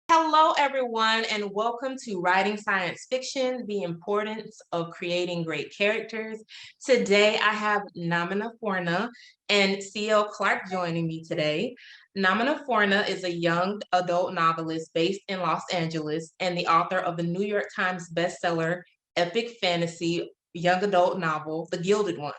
Hello, everyone, and welcome to Writing Science Fiction, the importance of creating great characters. Today, I have Namina Forna and C.L. Clark joining me today. Namina Forna is a young adult novelist based in Los Angeles and the author of the New York Times bestseller epic fantasy young adult novel, The Gilded Ones.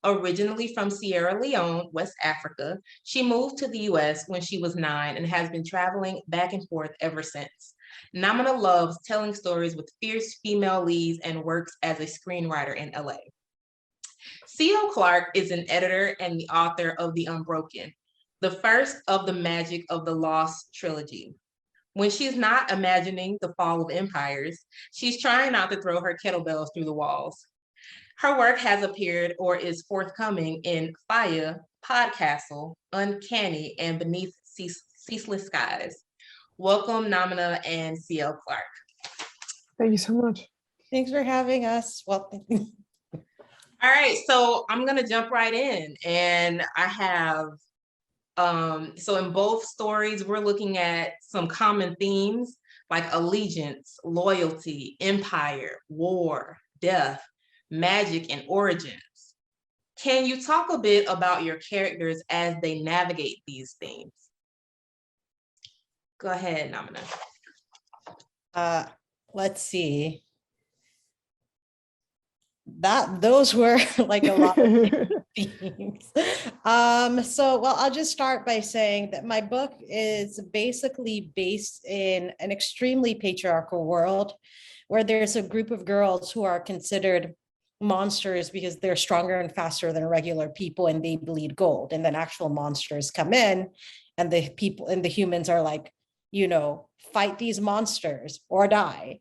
Originally from Sierra Leone, West Africa, she moved to the US when she was 9 and has been traveling back and forth ever since. Namina loves telling stories with fierce female leads and works as a screenwriter in LA. C.O. Clark is an editor and the author of The Unbroken, the first of the Magic of the Lost trilogy. When she's not imagining the fall of empires, she's trying not to throw her kettlebells through the walls. Her work has appeared or is forthcoming in Fire, Podcastle, Uncanny, and Beneath Ceaseless Skies. Welcome, Namina and C.L. Clark. Thank you so much. Thanks for having us. Well, all right, so I'm gonna jump right in, and I have so in both stories, we're looking at some common themes like allegiance, loyalty, empire, war, death, magic, and origins. Can you talk a bit about your characters as they navigate these themes? Go ahead, Namina. Let's see. Those were like a lot of themes. Well, I'll just start by saying that my book is basically based in an extremely patriarchal world where there's a group of girls who are considered monsters because they're stronger and faster than regular people and they bleed gold. And then actual monsters come in and the people and the humans are like, fight these monsters or die.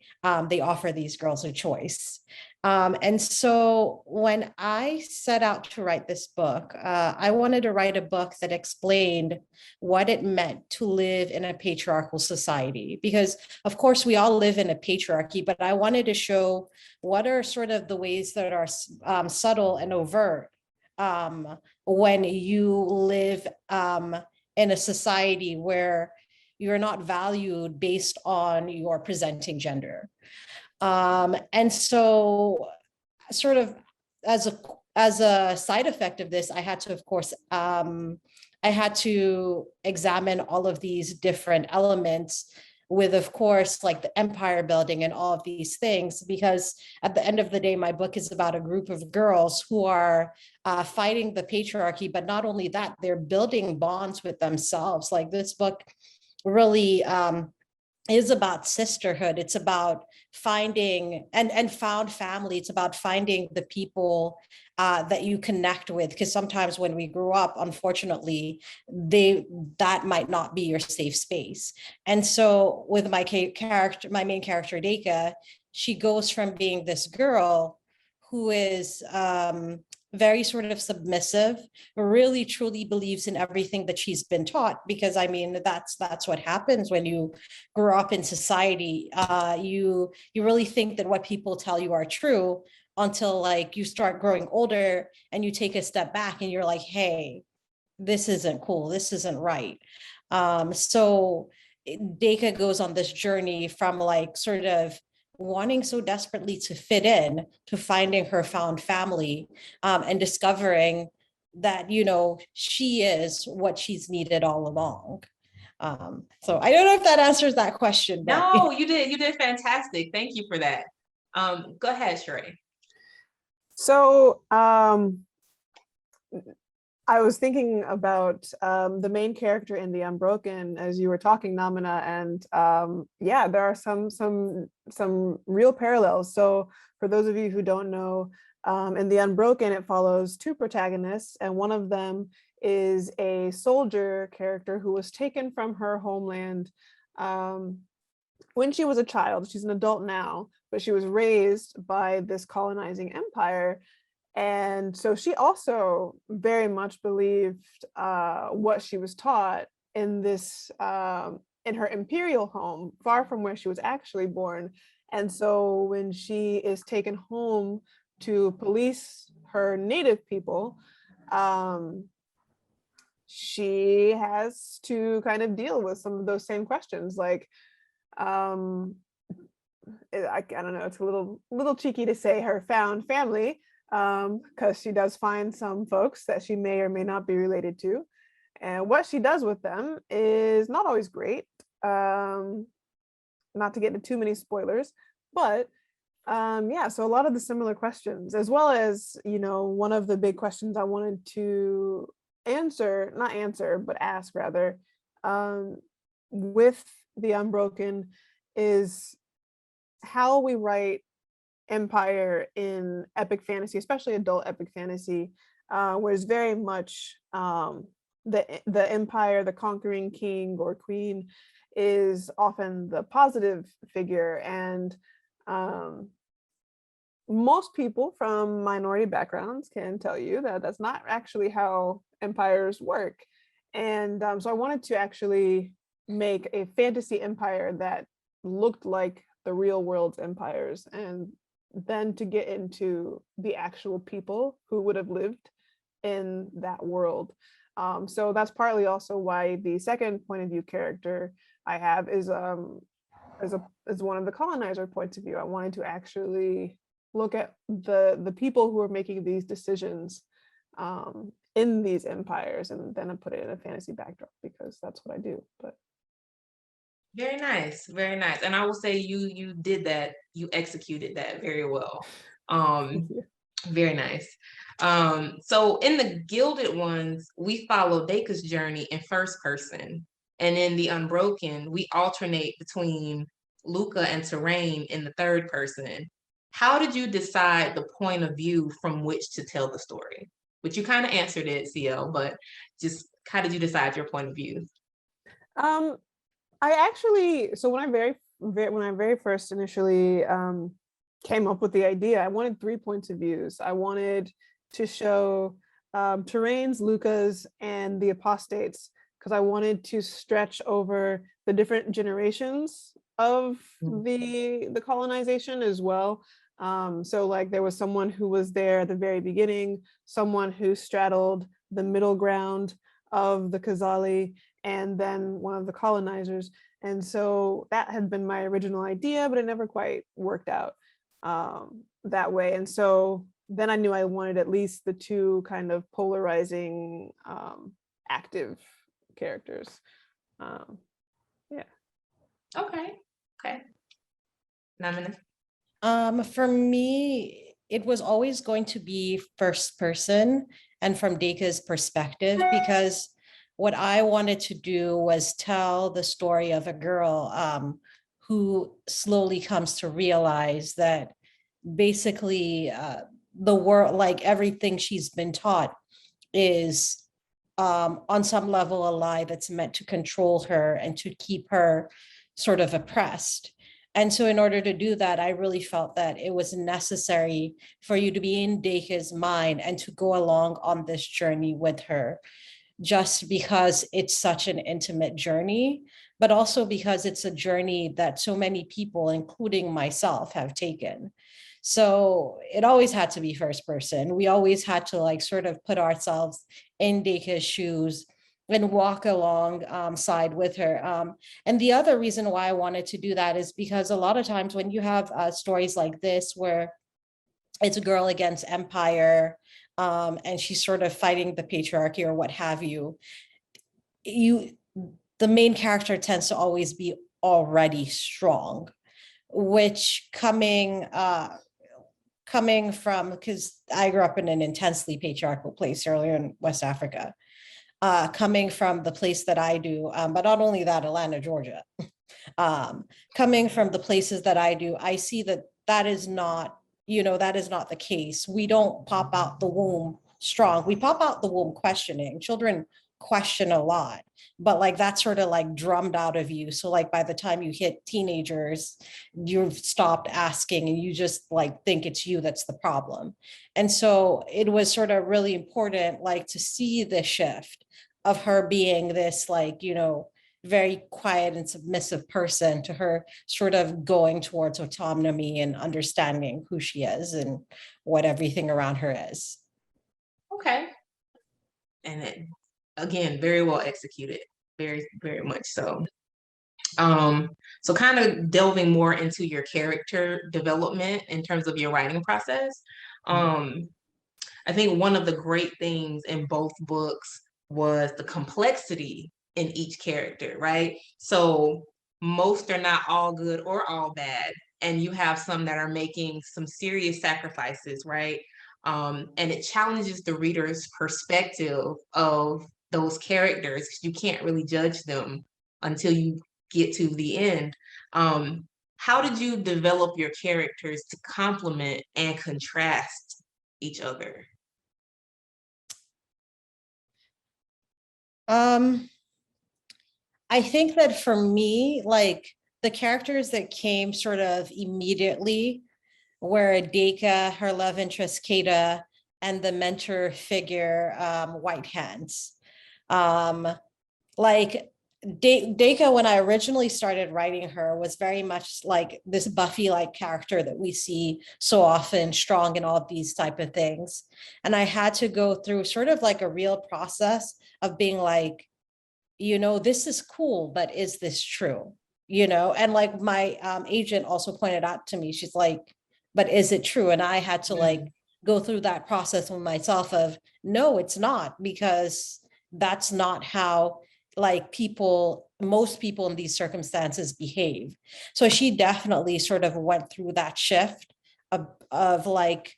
They offer these girls a choice. And so when I set out to write this book, I wanted to write a book that explained what it meant to live in a patriarchal society, because of course we all live in a patriarchy, but I wanted to show what are sort of the ways that are subtle and overt when you live in a society where you're not valued based on your presenting gender. And so sort of as a side effect of this, I had to, of course, I had to examine all of these different elements with, of course, like the empire building and all of these things, because at the end of the day, my book is about a group of girls who are fighting the patriarchy, but not only that, they're building bonds with themselves. Like this book really is about sisterhood. It's about finding and found family. It's about finding the people that you connect with, because sometimes when we grew up, unfortunately, that might not be your safe space. And so with my main character, Deka, she goes from being this girl who is very sort of submissive, really truly believes in everything that she's been taught, because I mean, that's what happens when you grow up in society. You really think that what people tell you are true until like you start growing older and you take a step back and you're like, hey, this isn't cool, this isn't right. So Deka goes on this journey from like sort of wanting so desperately to fit in, to finding her found family, and discovering that, she is what she's needed all along. So I don't know if that answers that question. But... No, you did fantastic. Thank you for that. Go ahead, Sheree. So I was thinking about the main character in The Unbroken as you were talking, Namina, and yeah, there are some real parallels. So for those of you who don't know, in The Unbroken, it follows two protagonists, and one of them is a soldier character who was taken from her homeland when she was a child. She's an adult now, but she was raised by this colonizing empire. And so she also very much believed what she was taught in this, in her imperial home, far from where she was actually born. And so when she is taken home to police her native people, she has to kind of deal with some of those same questions, like, I don't know, it's a little cheeky to say her found family, because she does find some folks that she may or may not be related to. And what she does with them is not always great. Not to get into too many spoilers, but yeah, so a lot of the similar questions, as well as, one of the big questions I wanted to not answer, but ask rather, with the Unbroken is how we write empire in epic fantasy, especially adult epic fantasy, where it's very much the empire, the conquering king or queen, is often the positive figure, and most people from minority backgrounds can tell you that that's not actually how empires work. And so I wanted to actually make a fantasy empire that looked like the real world's empires, and then to get into the actual people who would have lived in that world. So that's partly also why the second point of view character I have is one of the colonizer points of view. I wanted to actually look at the people who are making these decisions in these empires, and then I put it in a fantasy backdrop because that's what I do. But very nice, very nice. And I will say you did that, you executed that very well. Very nice. So in the Gilded Ones, we follow Deka's journey in first person. And in the Unbroken, we alternate between Luca and Terrain in the third person. How did you decide the point of view from which to tell the story? Which you kind of answered it, CL, but just how did you decide your point of view? I actually, so when I very first initially came up with the idea, I wanted 3 points of views. I wanted to show Terrain's, Luca's, and the apostates, because I wanted to stretch over the different generations of the colonization as well. So like there was someone who was there at the very beginning, someone who straddled the middle ground of the Khazali, and then one of the colonizers. And so that had been my original idea, but it never quite worked out that way. And so then I knew I wanted at least the two kind of polarizing active characters. Yeah. Okay. Namina? For me, it was always going to be first person and from Deka's perspective, because what I wanted to do was tell the story of a girl who slowly comes to realize that basically the world, like everything she's been taught, is on some level a lie that's meant to control her and to keep her sort of oppressed. And so in order to do that, I really felt that it was necessary for you to be in Deka's mind and to go along on this journey with her, just because it's such an intimate journey, but also because it's a journey that so many people, including myself, have taken. So it always had to be first person. We always had to like sort of put ourselves in Deka's shoes and walk along side with her. And the other reason why I wanted to do that is because a lot of times when you have stories like this, where it's a girl against empire, and she's sort of fighting the patriarchy or what have you, the main character tends to always be already strong, which coming from, because I grew up in an intensely patriarchal place earlier in West Africa, coming from the place that I do, but not only that, Atlanta, Georgia, coming from the places that I do, I see that that is not the case. We don't pop out the womb strong. We pop out the womb questioning. Children question a lot, but like that's sort of like drummed out of you. So like by the time you hit teenagers, you've stopped asking and you just like think it's you that's the problem. And so it was sort of really important like to see the shift of her being this like, very quiet and submissive person to her sort of going towards autonomy and understanding who she is and what everything around her is. Okay. And it, again, very well executed. Very, very much so. So kind of delving more into your character development in terms of your writing process. I think one of the great things in both books was the complexity in each character, right? So most are not all good or all bad, and you have some that are making some serious sacrifices, right? And it challenges the reader's perspective of those characters. You can't really judge them until you get to the end. How did you develop your characters to complement and contrast each other? Um, I think that for me, like the characters that came sort of immediately were Deka, her love interest Kata, and the mentor figure, White Hands. Um, like Deka, when I originally started writing her, was very much like this Buffy-like character that we see so often, strong in all these type of things. And I had to go through sort of like a real process of being like, this is cool, but is this true? And like my agent also pointed out to me, she's like, but is it true? And I had to like go through that process with myself of, no, it's not, because that's not how like most people in these circumstances behave. So she definitely sort of went through that shift of like,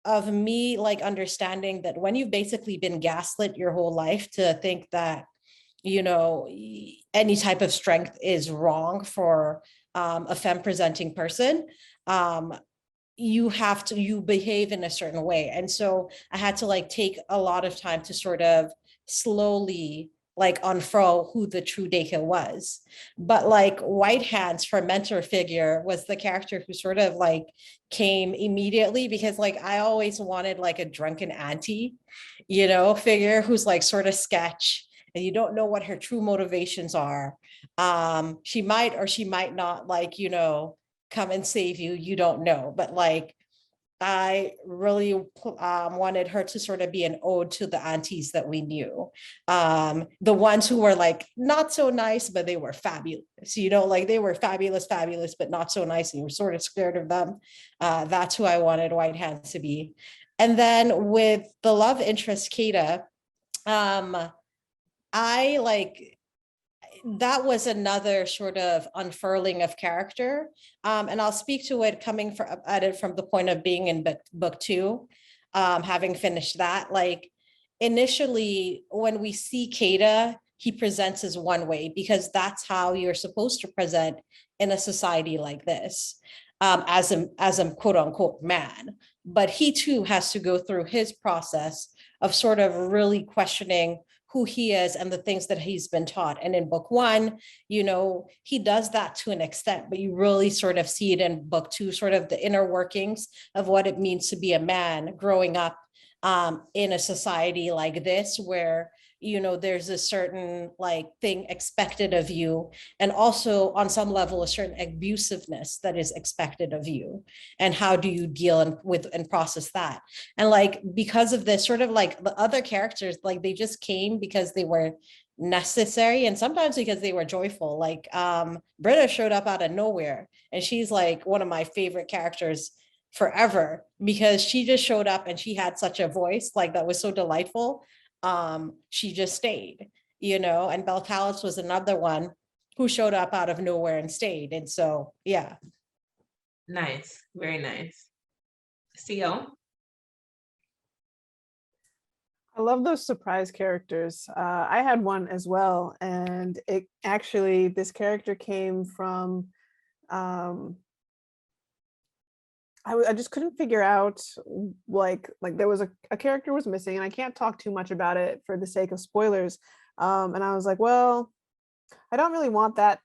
of me like understanding that when you've basically been gaslit your whole life to think that any type of strength is wrong for a femme presenting person, you behave in a certain way. And so I had to like take a lot of time to sort of slowly like unfurl who the true Deka was. But like White Hands, for mentor figure, was the character who sort of like came immediately, because like I always wanted like a drunken auntie, figure who's like sort of sketch, and you don't know what her true motivations are. She might or she might not like, come and save you. You don't know. But like, I really wanted her to sort of be an ode to the aunties that we knew. The ones who were like not so nice, but they were fabulous. Like they were fabulous, but not so nice. And you were sort of scared of them. That's who I wanted White Hands to be. And then with the love interest, Kata, I like, that was another sort of unfurling of character. And I'll speak to it coming at it from the point of being in book two, having finished that. Like initially, when we see Kata, he presents as one way, because that's how you're supposed to present in a society like this, as a quote unquote man. But he too has to go through his process of sort of really questioning who he is and the things that he's been taught. And in book one, he does that to an extent, but you really sort of see it in book two, sort of the inner workings of what it means to be a man growing up in a society like this, where there's a certain like thing expected of you, and also on some level a certain abusiveness that is expected of you, and how do you deal with and process that. And like, because of this, sort of like the other characters, like they just came because they were necessary, and sometimes because they were joyful. Like Britta showed up out of nowhere, and she's like one of my favorite characters forever, because she just showed up and she had such a voice like that was so delightful. She just stayed, and Bel Callis was another one who showed up out of nowhere and stayed. And so, yeah. Nice. Very nice. CO? I love those surprise characters. I had one as well, and this character came from, I just couldn't figure out like there was a character was missing, and I can't talk too much about it for the sake of spoilers. And I was like, well, I don't really want that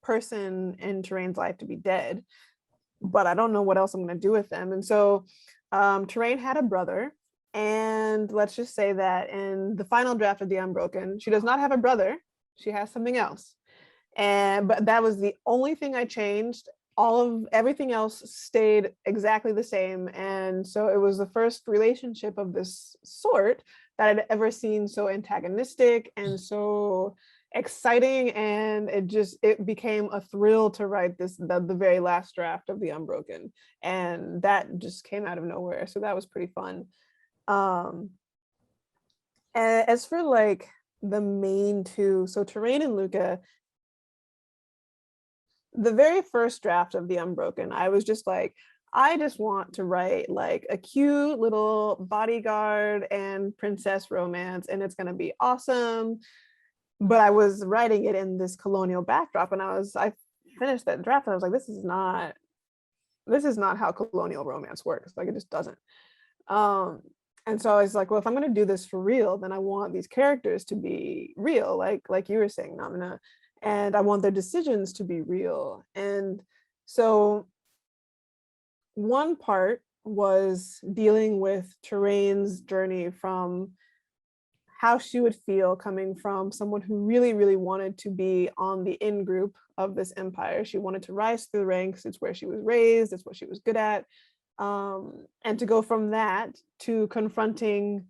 person in Terrain's life to be dead, but I don't know what else I'm going to do with them. And so Terrain had a brother, and let's just say that in the final draft of The Unbroken, she does not have a brother. She has something else. But that was the only thing I changed. Everything else stayed exactly the same. And so it was the first relationship of this sort that I'd ever seen so antagonistic and so exciting, and it became a thrill to write the very last draft of The Unbroken, and that just came out of nowhere, so that was pretty fun. And as for like the main two, so Terrain and Luca, the very first draft of The Unbroken, I was just like, I just want to write like a cute little bodyguard and princess romance, and it's going to be awesome. But I was writing it in this colonial backdrop, and I finished that draft and I was like, this is not how colonial romance works. Like, it just doesn't. And so I was like, well, if I'm going to do this for real, then I want these characters to be real, like you were saying, Namina, and I want their decisions to be real. And so one part was dealing with Terrain's journey from how she would feel coming from someone who really, really wanted to be on the in group of this empire. She wanted to rise through the ranks. It's where she was raised. It's what she was good at. And to go from that to confronting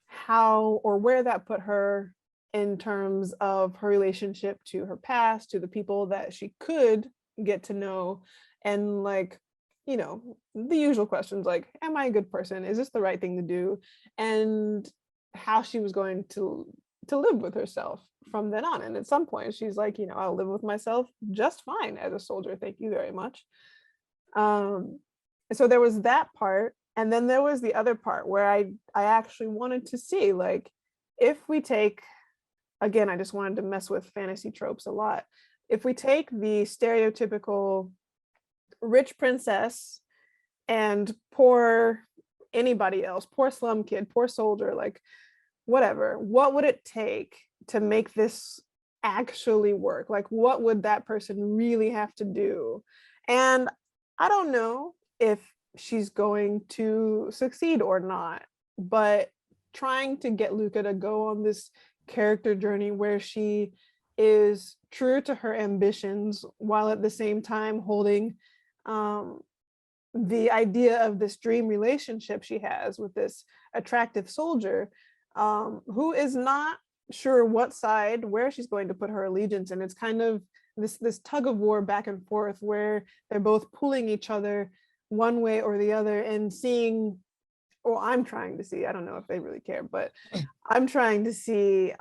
how or where that put her in terms of her relationship to her past, to the people that she could get to know, and like, you know, the usual questions like, am I a good person? Is this the right thing to do? And how she was going to live with herself from then on. And at some point she's like, you know, I'll live with myself just fine as a soldier. Thank you very much. So there was that part. And then there was the other part where I actually wanted to see, like, if we take, again, I just wanted to mess with fantasy tropes a lot. If we take the stereotypical rich princess and poor anybody else, poor slum kid, poor soldier, like whatever, what would it take to make this actually work? Like, what would that person really have to do? And I don't know if she's going to succeed or not, but trying to get Luca to go on this character journey where she is true to her ambitions while at the same time holding the idea of this dream relationship she has with this attractive soldier, who is not sure what side, where she's going to put her allegiance. And it's kind of this tug of war back and forth where they're both pulling each other one way or the other, and seeing, or I'm trying to see, I don't know if they really care, but I'm trying to see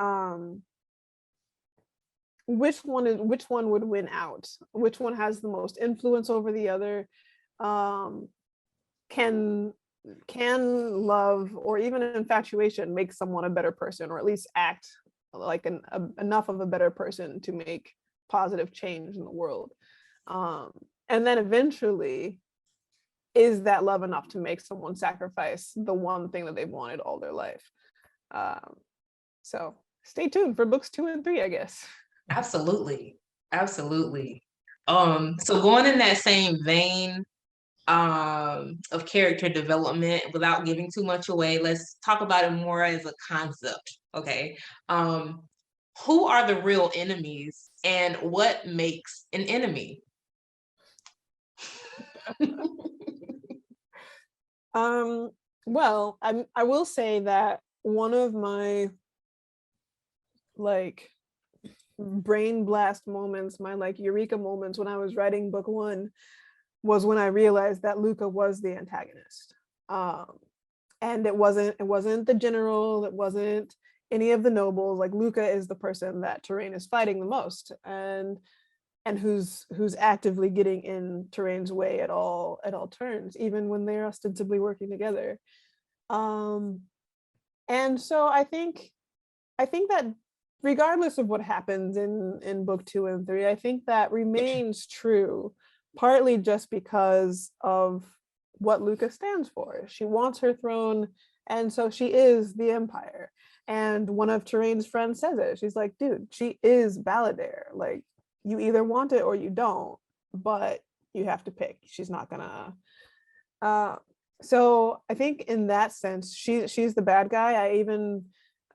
which one would win out, which one has the most influence over the other. Can love or even infatuation make someone a better person, or at least act like enough of a better person to make positive change in the world? And then eventually, is that love enough to make someone sacrifice the one thing that they've wanted all their life? So stay tuned for books 2 and 3, I guess. Absolutely. So going in that same vein of character development, without giving too much away, let's talk about it more as a concept. Okay. Who are the real enemies and what makes an enemy? Well, I will say that one of my like brain blast moments, my like eureka moments when I was writing book 1 was when I realized that Luca was the antagonist. And it wasn't the general, it wasn't any of the nobles. Like, Luca is the person that Terrain is fighting the most, and who's actively getting in Terrain's way at all turns, even when they're ostensibly working together. And so I think that regardless of what happens in book 2 and 3, I think that remains true, partly just because of what Luca stands for. She wants her throne, and so she is the empire. And one of Terrain's friends says it. She's like, dude, she is Balladeer. Like, you either want it or you don't, but you have to pick. She's not gonna. So I think in that sense, she's the bad guy. I even,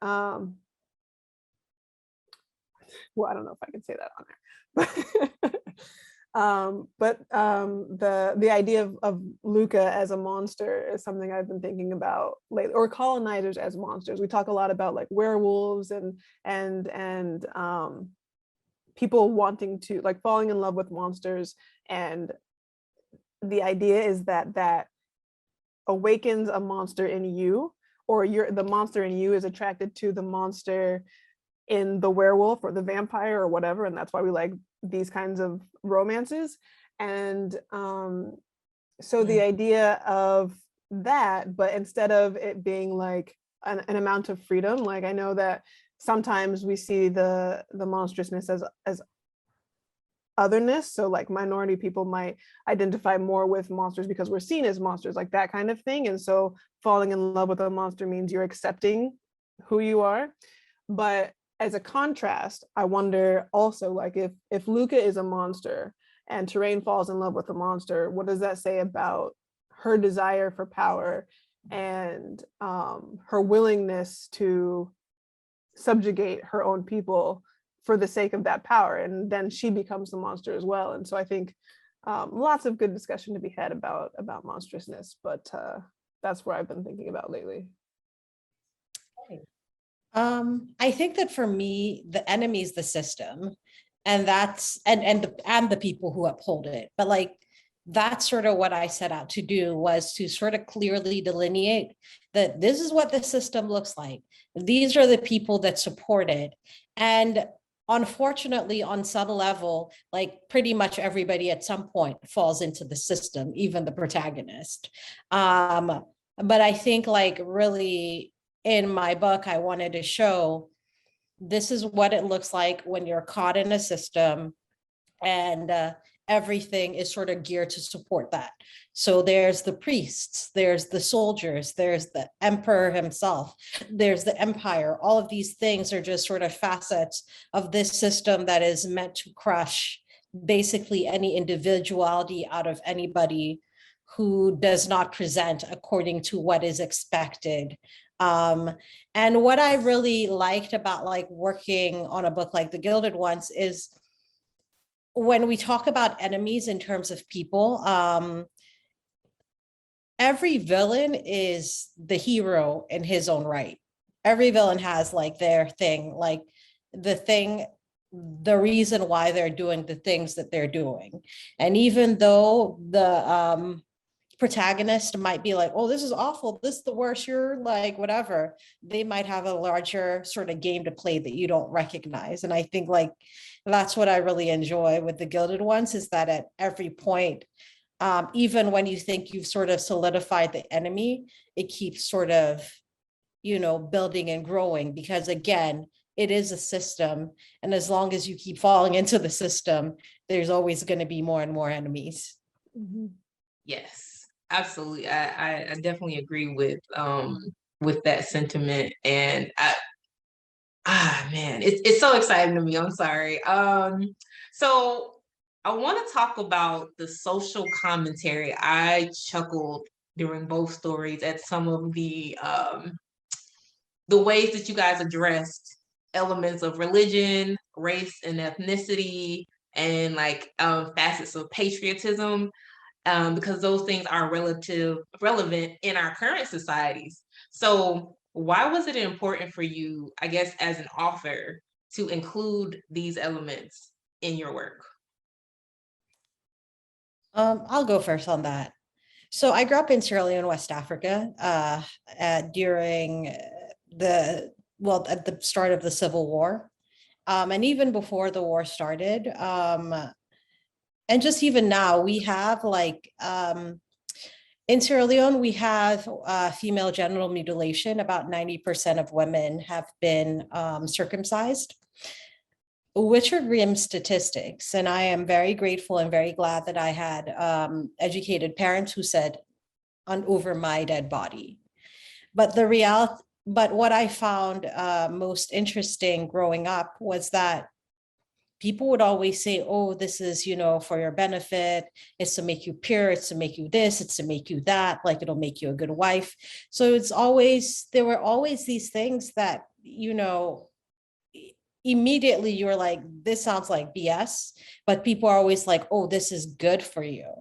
well, I don't know if I can say that on there, The idea of Luca as a monster is something I've been thinking about lately, or colonizers as monsters. We talk a lot about like werewolves and people wanting to like falling in love with monsters, and the idea is that that awakens a monster in you, or the monster in you is attracted to the monster in the werewolf or the vampire or whatever, and that's why we like these kinds of romances. And so the idea of that, but instead of it being like an amount of freedom, like I know that sometimes we see the monstrousness as otherness, so like minority people might identify more with monsters because we're seen as monsters, like that kind of thing. And so falling in love with a monster means you're accepting who you are. But as a contrast, I wonder also, like, if Luca is a monster and Terrain falls in love with a monster, what does that say about her desire for power and her willingness to subjugate her own people for the sake of that power? And then she becomes the monster as well. And so I think lots of good discussion to be had about monstrousness, but that's where I've been thinking about lately. I think that for me, the enemy is the system, and that's and the people who uphold it. But like that's sort of what I set out to do, was to sort of clearly delineate that this is what the system looks like. These are the people that support it. And unfortunately, on some level, like pretty much everybody at some point falls into the system, even the protagonist. But I think like really in my book, I wanted to show this is what it looks like when you're caught in a system, and everything is sort of geared to support that. So there's the priests, there's the soldiers, there's the emperor himself, there's the empire. All of these things are just sort of facets of this system that is meant to crush basically any individuality out of anybody who does not present according to what is expected. And what I really liked about like working on a book like The Gilded Ones is when we talk about enemies in terms of people, every villain is the hero in his own right. Every villain has like their thing, like the reason why they're doing the things that they're doing. And even though the protagonist might be like, oh, this is awful, this is the worst, you're like, whatever, they might have a larger sort of game to play that you don't recognize. And I think like, that's what I really enjoy with The Gilded Ones, is that at every point, even when you think you've sort of solidified the enemy, it keeps sort of, building and growing, because again, it is a system. And as long as you keep falling into the system, there's always going to be more and more enemies. Mm-hmm. Yes. Absolutely. I definitely agree with that sentiment. And man, it's so exciting to me. I'm sorry. So I want to talk about the social commentary. I chuckled during both stories at some of the ways that you guys addressed elements of religion, race, and ethnicity, and like facets of patriotism. Because those things are relevant in our current societies. So why was it important for you, I guess, as an author, to include these elements in your work? I'll go first on that. So I grew up in Sierra Leone, West Africa, during at the start of the Civil War. And even before the war started, and just even now, we have like, in Sierra Leone, we have female genital mutilation. About 90% of women have been circumcised, which are grim statistics. And I am very grateful and very glad that I had educated parents who said, over my dead body. But what I found most interesting growing up was that people would always say, oh, this is, for your benefit. It's to make you pure. It's to make you this. It's to make you that. Like, it'll make you a good wife. So there were always these things that, immediately you're like, this sounds like BS, but people are always like, oh, this is good for you.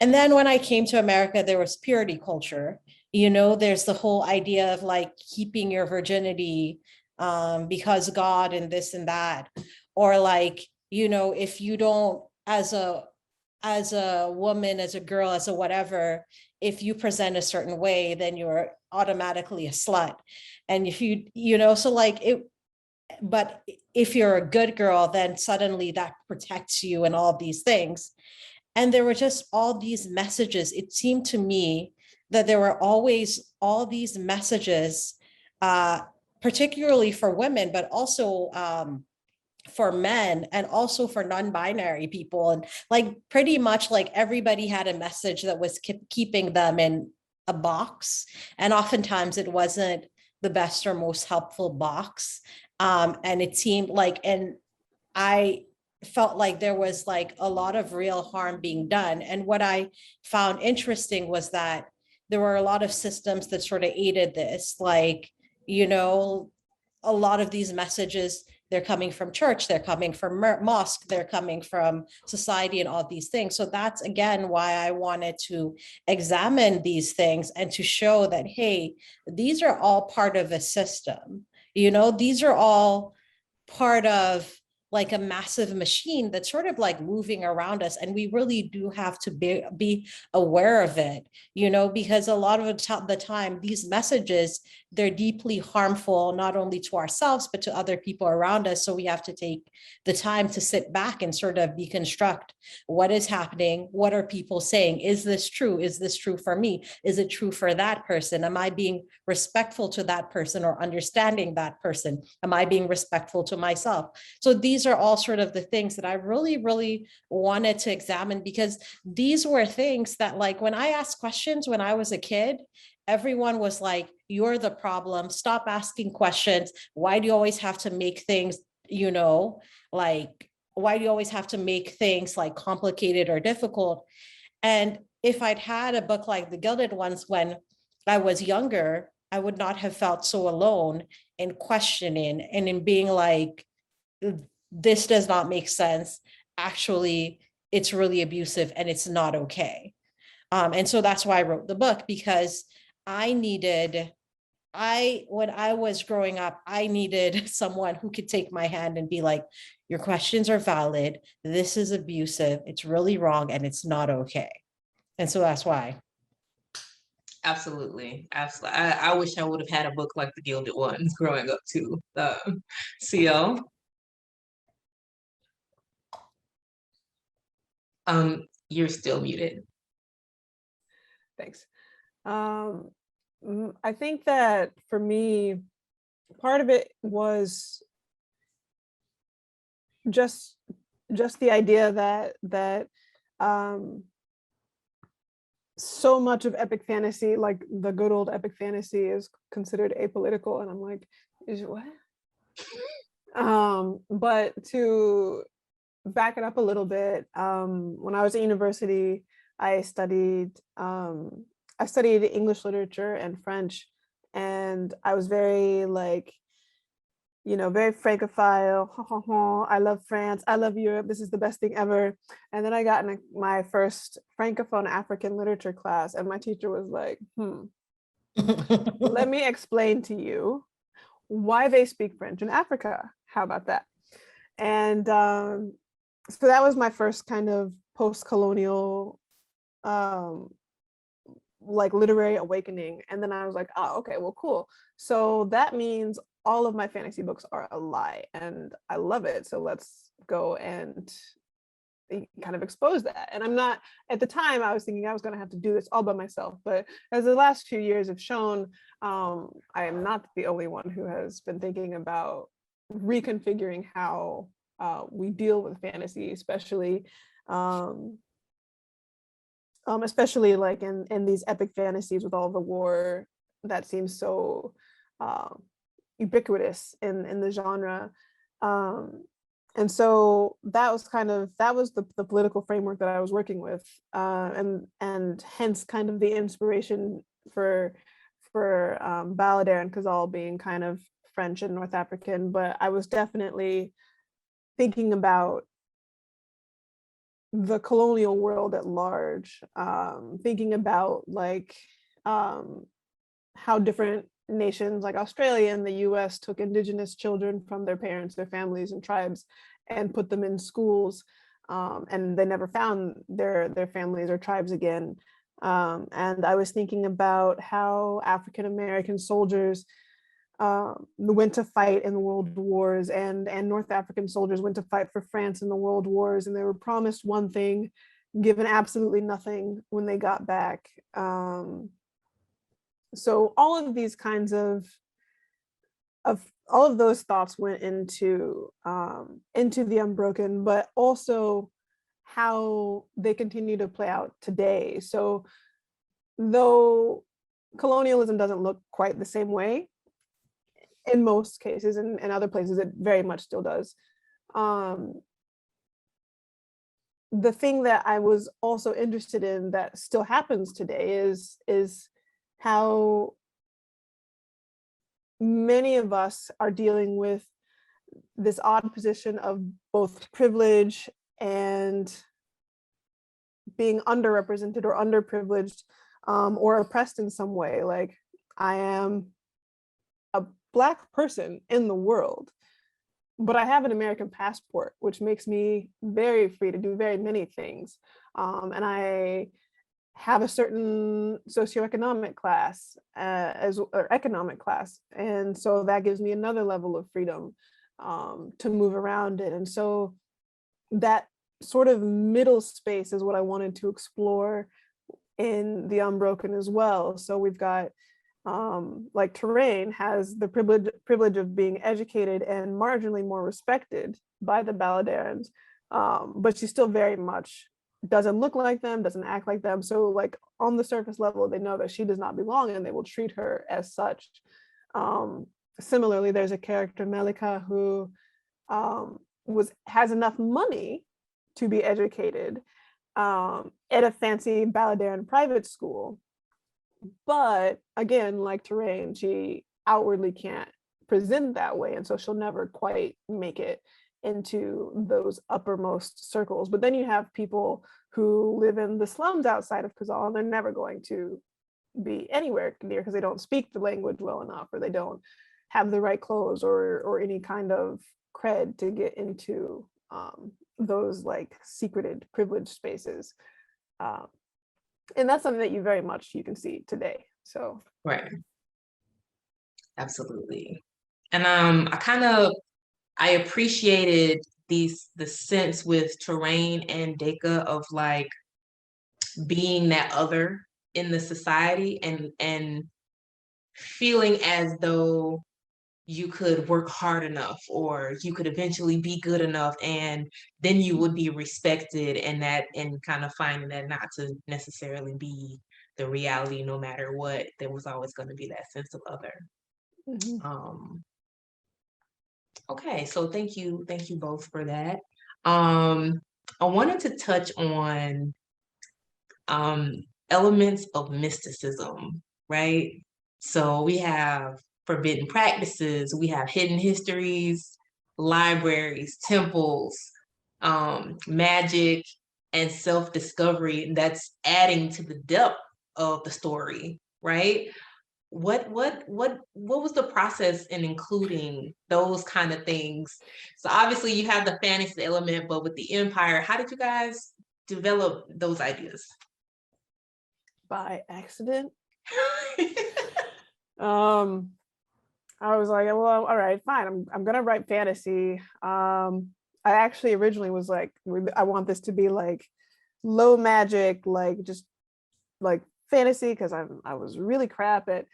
And then when I came to America, there was purity culture. There's the whole idea of like keeping your virginity because God and this and that, or like, if you don't, as a woman, as a girl, as a whatever, if you present a certain way, then you're automatically a slut. And if so like it, but if you're a good girl, then suddenly that protects you and all these things. And there were just all these messages. It seemed to me that there were always all these messages, particularly for women, but also for men and also for non-binary people. And like pretty much like everybody had a message that was keeping them in a box. And oftentimes it wasn't the best or most helpful box. And it seemed like, and I felt like there was like a lot of real harm being done. And what I found interesting was that there were a lot of systems that sort of aided this, like, a lot of these messages, they're coming from church, they're coming from mosque, they're coming from society and all these things. So that's again why I wanted to examine these things and to show that, hey, these are all part of a system. These are all part of like a massive machine that's sort of like moving around us. And we really do have to be aware of it, because a lot of the time, these messages, they're deeply harmful, not only to ourselves, but to other people around us. So we have to take the time to sit back and sort of deconstruct what is happening. What are people saying? Is this true? Is this true for me? Is it true for that person? Am I being respectful to that person or understanding that person? Am I being respectful to myself? So these are all sort of the things that I really, really wanted to examine, because these were things that, like, when I asked questions when I was a kid, everyone was like, you're the problem. Stop asking questions. Why do you always have to make things, like, why do you always have to make things like complicated or difficult? And if I'd had a book like The Gilded Ones when I was younger, I would not have felt so alone in questioning and in being like, this does not make sense. Actually, it's really abusive and it's not okay. And so that's why I wrote the book, because when I was growing up, I needed someone who could take my hand and be like, your questions are valid. This is abusive. It's really wrong and it's not okay. And so that's why. Absolutely. Absolutely. I wish I would have had a book like The Gilded Ones growing up too. CO. You're still muted. Thanks. I think that for me, part of it was just the idea that so much of epic fantasy, like the good old epic fantasy, is considered apolitical, and I'm like, is what? But to back it up a little bit, when I was at university, I studied English literature and French, and I was very like, very francophile. I love France. I love Europe. This is the best thing ever. And then I got in my first francophone African literature class, and my teacher was like, let me explain to you why they speak French in Africa. How about that? And so that was my first kind of post-colonial like literary awakening. And then I was like, oh, okay, well, cool. So that means all of my fantasy books are a lie, and I love it. So let's go and kind of expose that. And I'm not, at the time, I was thinking I was going to have to do this all by myself. But as the last few years have shown, I am not the only one who has been thinking about reconfiguring how we deal with fantasy, especially like in these epic fantasies with all the war that seems so ubiquitous in the genre. And so that was the political framework that I was working with, and hence kind of the inspiration for Balladeer and Cazal being kind of French and North African, but I was definitely thinking about the colonial world at large, thinking about like how different nations like Australia and the US took indigenous children from their parents, their families and tribes, and put them in schools, and they never found their families or tribes again. And I was thinking about how African American soldiers went to fight in the world wars, and North African soldiers went to fight for France in the world wars, and they were promised one thing, given absolutely nothing when they got back. So all of these kinds of all of those thoughts went into the Unbroken, but also how they continue to play out today. So though colonialism doesn't look quite the same way in most cases, and in other places it very much still does, the thing that I was also interested in that still happens today is how many of us are dealing with this odd position of both privilege and being underrepresented or underprivileged, or oppressed in some way. Like, I am a Black person in the world, but I have an American passport, which makes me very free to do very many things. And I have a certain socioeconomic class, or economic class. And so that gives me another level of freedom to move around it. And so that sort of middle space is what I wanted to explore in The Unbroken as well. So we've got, like, Terrain has the privilege of being educated and marginally more respected by the Balladarans, but she still very much doesn't look like them, doesn't act like them. So like on the surface level, they know that she does not belong and they will treat her as such. Similarly, there's a character, Melika, who has enough money to be educated at a fancy Balladaran private school. But again, like Terrain, she outwardly can't present that way. And so she'll never quite make it into those uppermost circles. But then you have people who live in the slums outside of Kazal, and they're never going to be anywhere near, because they don't speak the language well enough, or they don't have the right clothes or any kind of cred to get into those like secreted privileged spaces. And that's something that you can see today. So Right. Absolutely. And I appreciated the sense with Terrain and Deka of like being that other in the society, and feeling as though you could work hard enough, or you could eventually be good enough, and then you would be respected, and kind of finding that not to necessarily be the reality. No matter what, there was always going to be that sense of other. mm-hmm. Okay, so thank you both for that. I wanted to touch on elements of mysticism, right? So we have forbidden practices, we have hidden histories, libraries, temples, magic, and self-discovery that's adding to the depth of the story, right? What was the process in including those kind of things? So obviously you have the fantasy element, but with the Empire, how did you guys develop those ideas? By accident. I was like, well, all right, fine. I'm gonna write fantasy. I actually originally was like, I want this to be like low magic, like just like fantasy, because I was really crap at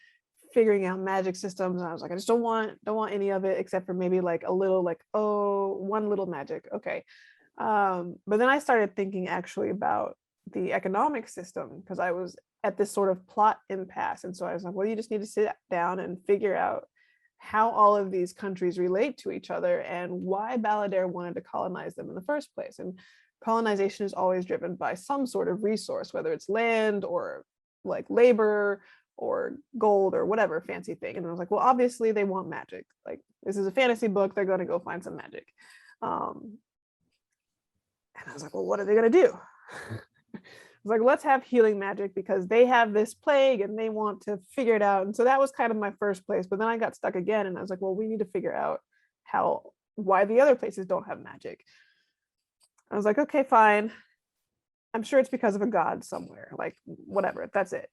figuring out magic systems, and I was like, I just don't want any of it except for maybe like a little, like, oh, one little magic, okay. But then I started thinking actually about the economic system, because I was at this sort of plot impasse, and so I was like, well, you just need to sit down and figure out how all of these countries relate to each other and why Ballader wanted to colonize them in the first place. And colonization is always driven by some sort of resource, whether it's land or like labor or gold or whatever fancy thing. And I was like, well, obviously they want magic. Like, this is a fantasy book. They're going to go find some magic. And I was like, well, what are they going to do? I was like, let's have healing magic because they have this plague and they want to figure it out. And so that was kind of my first place. But then I got stuck again and I was like, well, we need to figure out why the other places don't have magic. I was like, okay, fine. I'm sure it's because of a god somewhere, like whatever, that's it.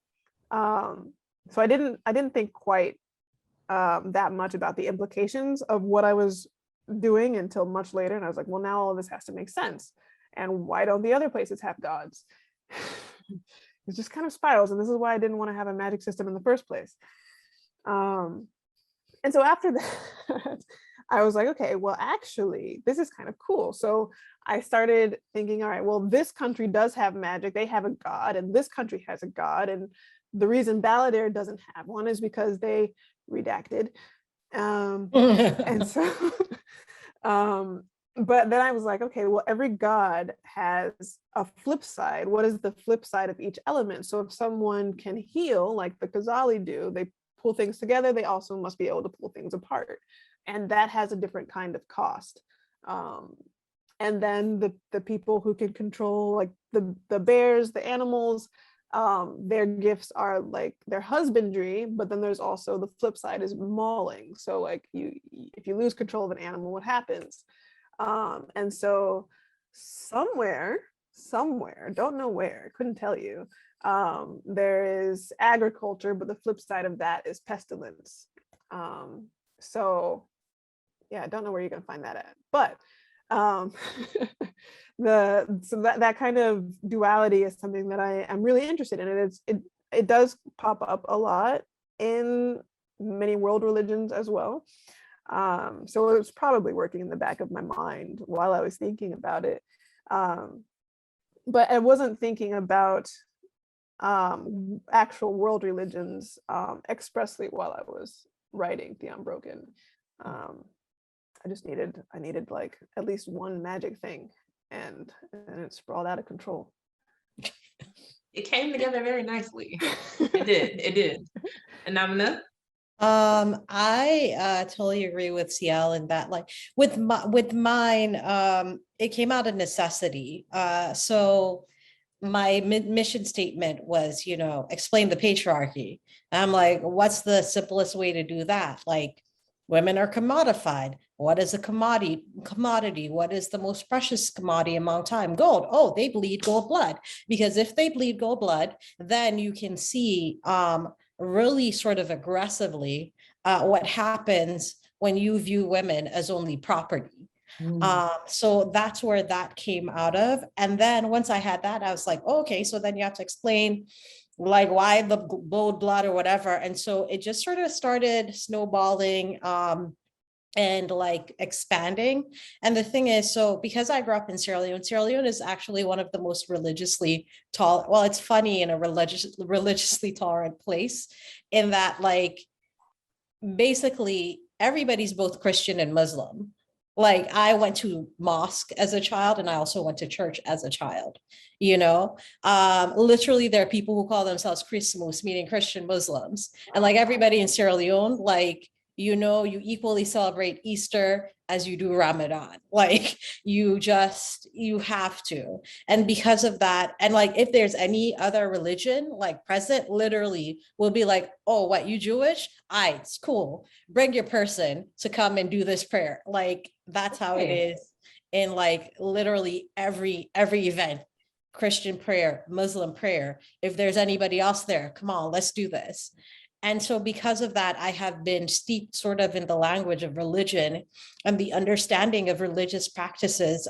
So I didn't think quite that much about the implications of what I was doing until much later. And I was like, well, now all of this has to make sense. And why don't the other places have gods? It just kind of spirals. And this is why I didn't want to have a magic system in the first place. And so after that, I was like, okay, well, actually, this is kind of cool. So I started thinking, all right, well, this country does have magic. They have a god, and this country has a god. And the reason Balladeer doesn't have one is because they redacted. And so, but then I was like, okay, well, every god has a flip side. What is the flip side of each element? So if someone can heal, like the Khazali do, they pull things together, they also must be able to pull things apart. And that has a different kind of cost. And then the people who can control like the bears, the animals, their gifts are like their husbandry, but then there's also the flip side is mauling. So like if you lose control of an animal, what happens? And so somewhere, don't know where, couldn't tell you, there is agriculture, but the flip side of that is pestilence. So yeah, I don't know where you're gonna find that at, but so that kind of duality is something that I'm really interested in. It does pop up a lot in many world religions as well. So it was probably working in the back of my mind while I was thinking about it. But I wasn't thinking about actual world religions expressly while I was writing The Unbroken. I needed like at least one magic thing, and it sprawled out of control. It came together very nicely. It did. And Namina? I totally agree with CL in that, like with mine, it came out of necessity. So my mission statement was, explain the patriarchy. And I'm like, what's the simplest way to do that? Like, women are commodified. What is a commodity? What is the most precious commodity among time? Gold. Oh, they bleed gold blood. Because if they bleed gold blood, then you can see really sort of aggressively what happens when you view women as only property. So that's where that came out of. And then once I had that, I was like, oh, okay, so then you have to explain like why the gold blood or whatever. And so it just sort of started snowballing and like expanding. And the thing is, so because I grew up in Sierra Leone is actually one of the most religiously well, it's funny, in a religiously tolerant place, in that like basically everybody's both Christian and Muslim. Like I went to mosque as a child, and I also went to church as a child, literally there are people who call themselves Christmas, meaning Christian Muslims. And like everybody in Sierra Leone, like, you equally celebrate Easter as you do Ramadan. Like you have to. And because of that, and like if there's any other religion like present, literally we'll be like, oh, what, you Jewish? It's cool. Bring your person to come and do this prayer. Like that's how it is in like literally every event. Christian prayer, Muslim prayer. If there's anybody else there, come on, let's do this. And so because of that, I have been steeped sort of in the language of religion and the understanding of religious practices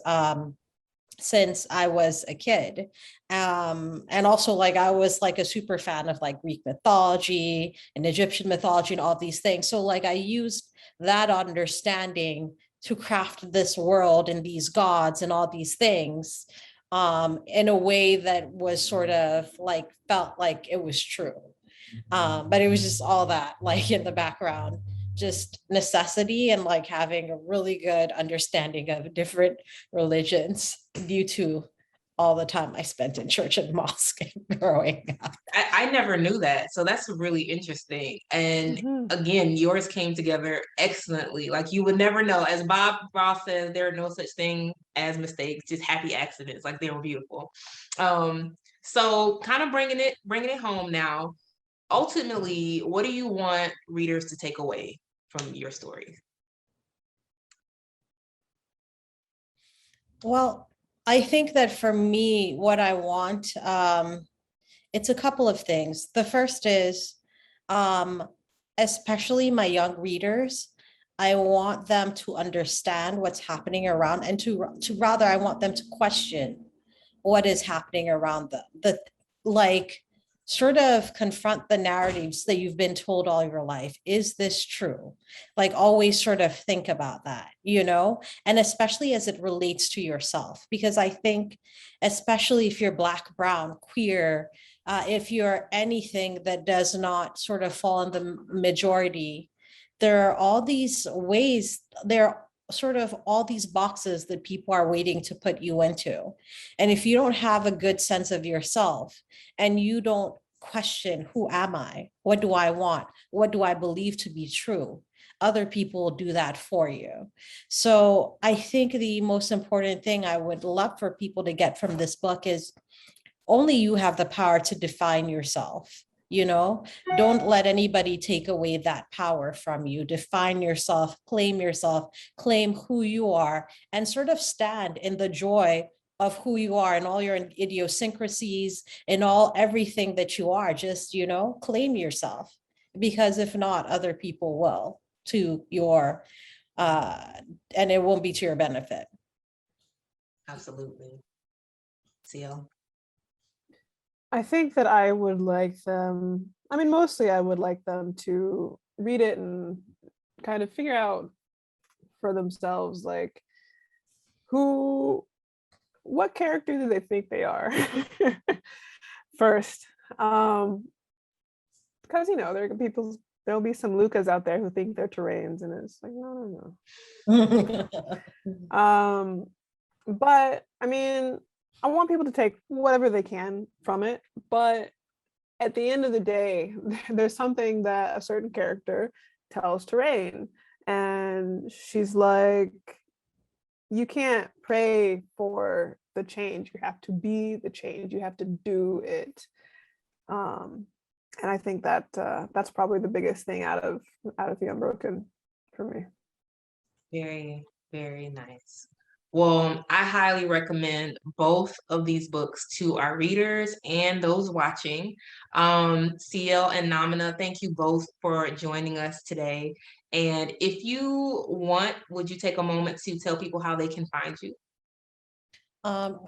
since I was a kid. And also like I was like a super fan of like Greek mythology and Egyptian mythology and all these things. So like I used that understanding to craft this world and these gods and all these things in a way that was sort of like felt like it was true. But it was just all that like in the background, just necessity and like having a really good understanding of different religions due to all the time I spent in church and mosque growing up. I never knew that. So that's really interesting. And again, yours came together excellently. Like you would never know. As Bob Ross says, there are no such thing as mistakes, just happy accidents. Like they were beautiful. So kind of bringing it home now. Ultimately, what do you want readers to take away from your stories? Well, I think that for me, what I want, it's a couple of things. The first is, especially my young readers, I want them to understand what's happening around, and to rather, I want them to question what is happening around them. Like sort of confront the narratives that you've been told all your life. Is this true? Like always sort of think about that, and especially as it relates to yourself, because I think, especially if you're Black, brown, queer, if you're anything that does not sort of fall in the majority, there are all these ways, there are sort of all these boxes that people are waiting to put you into. And if you don't have a good sense of yourself and you don't question, who am I? What do I want? What do I believe to be true? Other people will do that for you. So I think the most important thing I would love for people to get from this book is only you have the power to define yourself. Don't let anybody take away that power from you. Define yourself, claim who you are, and sort of stand in the joy of who you are and all your idiosyncrasies and everything that you are. Just, claim yourself, because if not, other people will, to your, and it won't be to your benefit. Absolutely. CL? I think that I would like them, mostly I would like them to read it and kind of figure out for themselves, like, what character do they think they are first? Because, there'll be some Lucas out there who think they're Terrains, and it's like, no. But I want people to take whatever they can from it, but at the end of the day, there's something that a certain character tells Terrain, and she's like, you can't pray for the change, you have to be the change, you have to do it. And I think that that's probably the biggest thing out of The Unbroken for me. Very, very nice. Well, I highly recommend both of these books to our readers and those watching. CL and Namina, thank you both for joining us today. And if you want, would you take a moment to tell people how they can find you?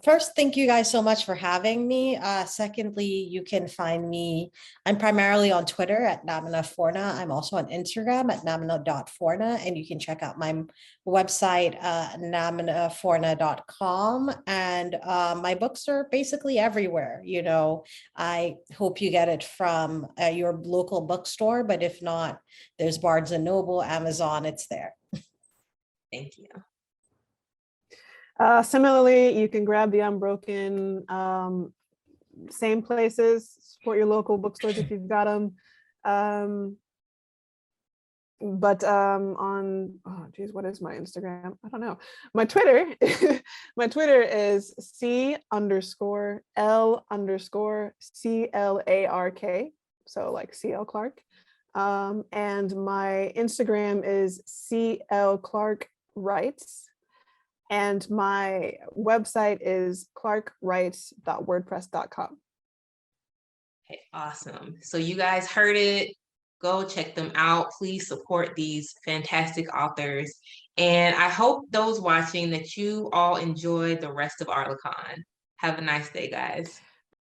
First, thank you guys so much for having me. Secondly, you can find me, I'm primarily on Twitter at Namina Forna. I'm also on Instagram at namina.forna, and you can check out my website, naminaforna.com. And my books are basically everywhere. I hope you get it from your local bookstore, but if not, there's Barnes & Noble, Amazon, it's there. Thank you. Similarly, you can grab The Unbroken, same places, support your local bookstores if you've got them. But on, what is my Instagram? I don't know. My Twitter, my Twitter is C_L_CLARK. So like CL Clark. And my Instagram is CL Clark Writes. And my website is clarkwrites.wordpress.com. Okay, awesome. So you guys heard it. Go check them out. Please support these fantastic authors. And I hope those watching that you all enjoy the rest of AARLCC-CON. Have a nice day, guys.